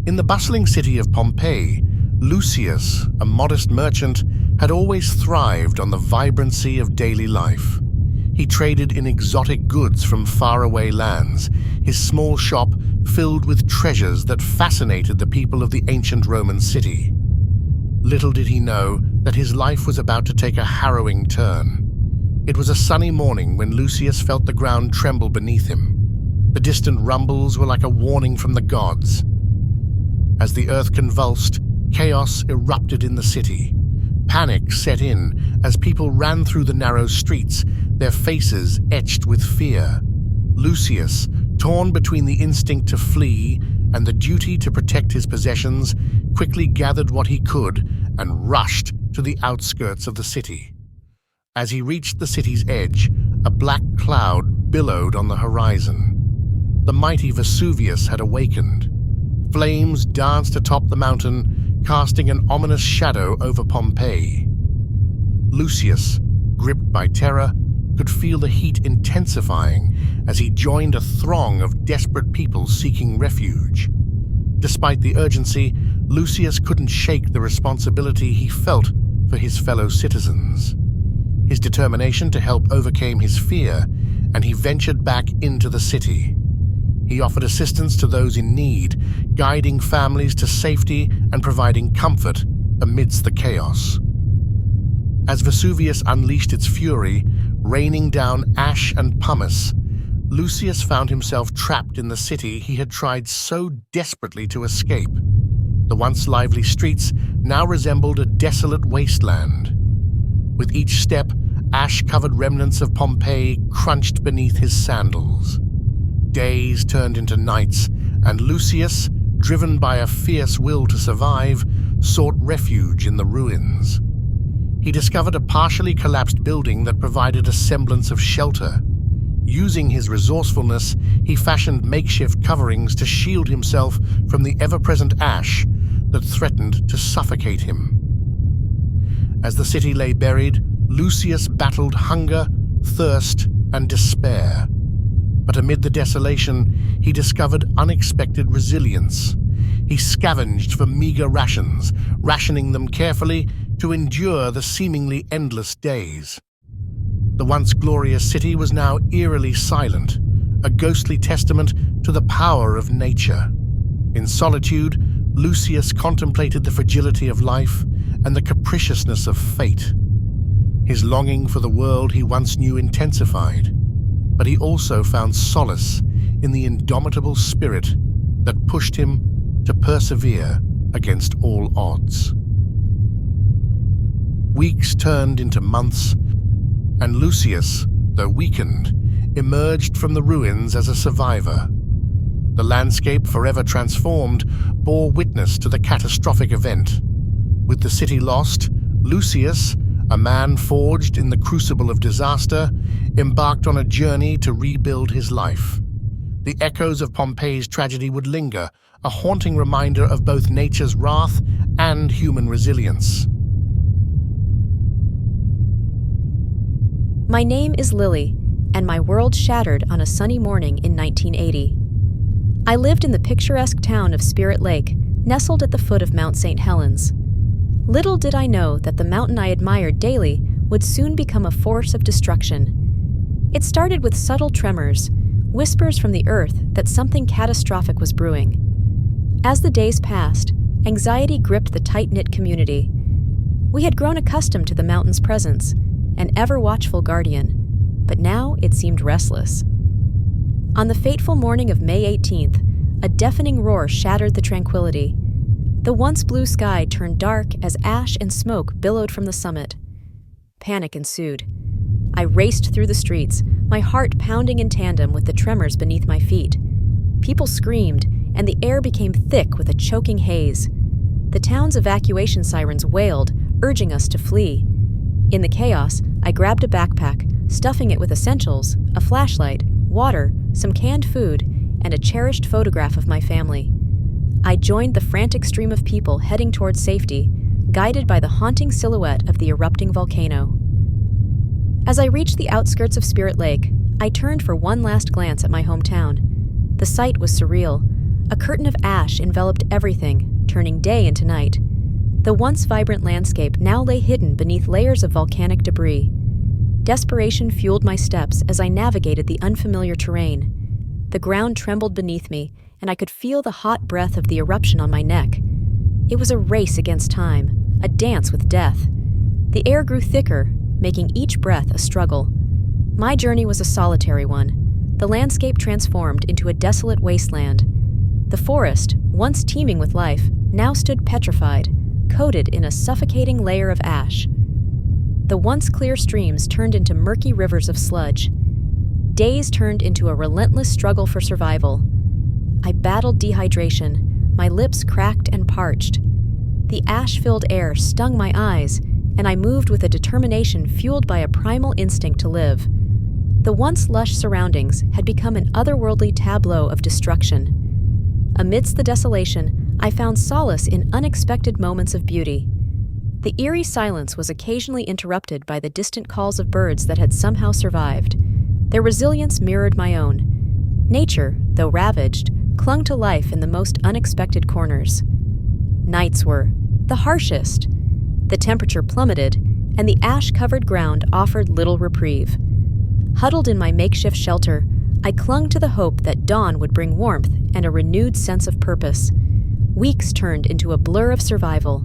In the bustling city of Pompeii, Lucius, a modest merchant, had always thrived on the vibrancy of daily life. He traded in exotic goods from faraway lands, his small shop filled with treasures that fascinated the people of the ancient Roman city. Little did he know that his life was about to take a harrowing turn. It was a sunny morning when Lucius felt the ground tremble beneath him. The distant rumbles were like a warning from the gods. As the earth convulsed, chaos erupted in the city. Panic set in as people ran through the narrow streets, their faces etched with fear. Lucius, torn between the instinct to flee and the duty to protect his possessions, quickly gathered what he could and rushed to the outskirts of the city. As he reached the city's edge, a black cloud billowed on the horizon. The mighty Vesuvius had awakened. Flames danced atop the mountain, casting an ominous shadow over Pompeii. Lucius, gripped by terror, could feel the heat intensifying as he joined a throng of desperate people seeking refuge. Despite the urgency, Lucius couldn't shake the responsibility he felt for his fellow citizens. His determination to help overcame his fear, and he ventured back into the city. He offered assistance to those in need, guiding families to safety and providing comfort amidst the chaos. As Vesuvius unleashed its fury, raining down ash and pumice, Lucius found himself trapped in the city he had tried so desperately to escape. The once lively streets now resembled a desolate wasteland. With each step, ash-covered remnants of Pompeii crunched beneath his sandals. Days turned into nights, and Lucius, driven by a fierce will to survive, sought refuge in the ruins. He discovered a partially collapsed building that provided a semblance of shelter. Using his resourcefulness, he fashioned makeshift coverings to shield himself from the ever-present ash that threatened to suffocate him. As the city lay buried, Lucius battled hunger, thirst, and despair. But amid the desolation, he discovered unexpected resilience. He scavenged for meager rations, rationing them carefully to endure the seemingly endless days. The once glorious city was now eerily silent, a ghostly testament to the power of nature. In solitude, Lucius contemplated the fragility of life and the capriciousness of fate. His longing for the world he once knew intensified, but he also found solace in the indomitable spirit that pushed him to persevere against all odds. Weeks turned into months, and Lucius, though weakened, emerged from the ruins as a survivor. The landscape, forever transformed, bore witness to the catastrophic event. With the city lost, Lucius, a man forged in the crucible of disaster, embarked on a journey to rebuild his life. The echoes of Pompeii's tragedy would linger, a haunting reminder of both nature's wrath and human resilience. My name is Lily, and my world shattered on a sunny morning in 1980. I lived in the picturesque town of Spirit Lake, nestled at the foot of Mount St. Helens. Little did I know that the mountain I admired daily would soon become a force of destruction. It started with subtle tremors, whispers from the earth that something catastrophic was brewing. As the days passed, anxiety gripped the tight-knit community. We had grown accustomed to the mountain's presence, an ever-watchful guardian, but now it seemed restless. On the fateful morning of May 18th, a deafening roar shattered the tranquility. The once blue sky turned dark as ash and smoke billowed from the summit. Panic ensued. I raced through the streets, my heart pounding in tandem with the tremors beneath my feet. People screamed, and the air became thick with a choking haze. The town's evacuation sirens wailed, urging us to flee. In the chaos, I grabbed a backpack, stuffing it with essentials, a flashlight, water, some canned food, and a cherished photograph of my family. I joined the frantic stream of people heading towards safety, guided by the haunting silhouette of the erupting volcano. As I reached the outskirts of Spirit Lake, I turned for one last glance at my hometown. The sight was surreal, A curtain of ash enveloped everything, turning day into night. The once vibrant landscape now lay hidden beneath layers of volcanic debris. Desperation fueled my steps as I navigated the unfamiliar terrain. The ground trembled beneath me, and I could feel the hot breath of the eruption on my neck. It was a race against time, a dance with death. The air grew thicker, making each breath a struggle. My journey was a solitary one. The landscape transformed into a desolate wasteland. The forest, once teeming with life, now stood petrified, coated in a suffocating layer of ash. The once clear streams turned into murky rivers of sludge. Days turned into a relentless struggle for survival. I battled dehydration, my lips cracked and parched. The ash-filled air stung my eyes, and I moved with a determination fueled by a primal instinct to live. The once lush surroundings had become an otherworldly tableau of destruction. Amidst the desolation, I found solace in unexpected moments of beauty. The eerie silence was occasionally interrupted by the distant calls of birds that had somehow survived. Their resilience mirrored my own. Nature, though ravaged, clung to life in the most unexpected corners. Nights were the harshest. The temperature plummeted, and the ash-covered ground offered little reprieve. Huddled in my makeshift shelter, I clung to the hope that dawn would bring warmth and a renewed sense of purpose. Weeks turned into a blur of survival.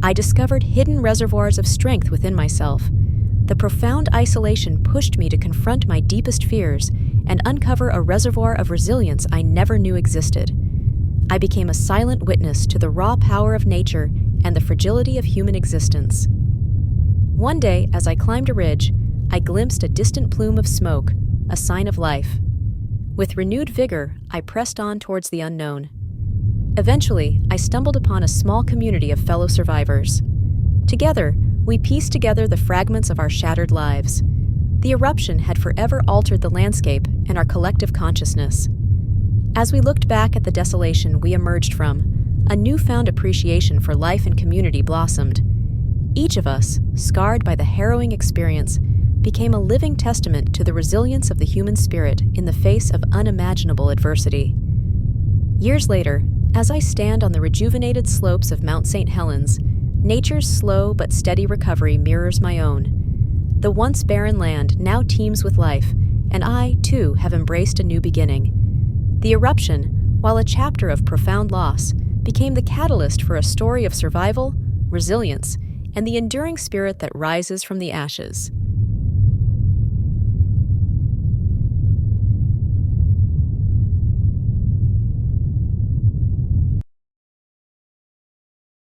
I discovered hidden reservoirs of strength within myself. The profound isolation pushed me to confront my deepest fears and uncover a reservoir of resilience I never knew existed. I became a silent witness to the raw power of nature and the fragility of human existence. One day, as I climbed a ridge, I glimpsed a distant plume of smoke, a sign of life. With renewed vigor, I pressed on towards the unknown. Eventually, I stumbled upon a small community of fellow survivors. Together, we pieced together the fragments of our shattered lives. The eruption had forever altered the landscape and our collective consciousness. As we looked back at the desolation we emerged from, a newfound appreciation for life and community blossomed. Each of us, scarred by the harrowing experience, became a living testament to the resilience of the human spirit in the face of unimaginable adversity. Years later, as I stand on the rejuvenated slopes of Mount St. Helens, nature's slow but steady recovery mirrors my own. The once barren land now teems with life, and I, too, have embraced a new beginning. The eruption, while a chapter of profound loss, became the catalyst for a story of survival, resilience, and the enduring spirit that rises from the ashes.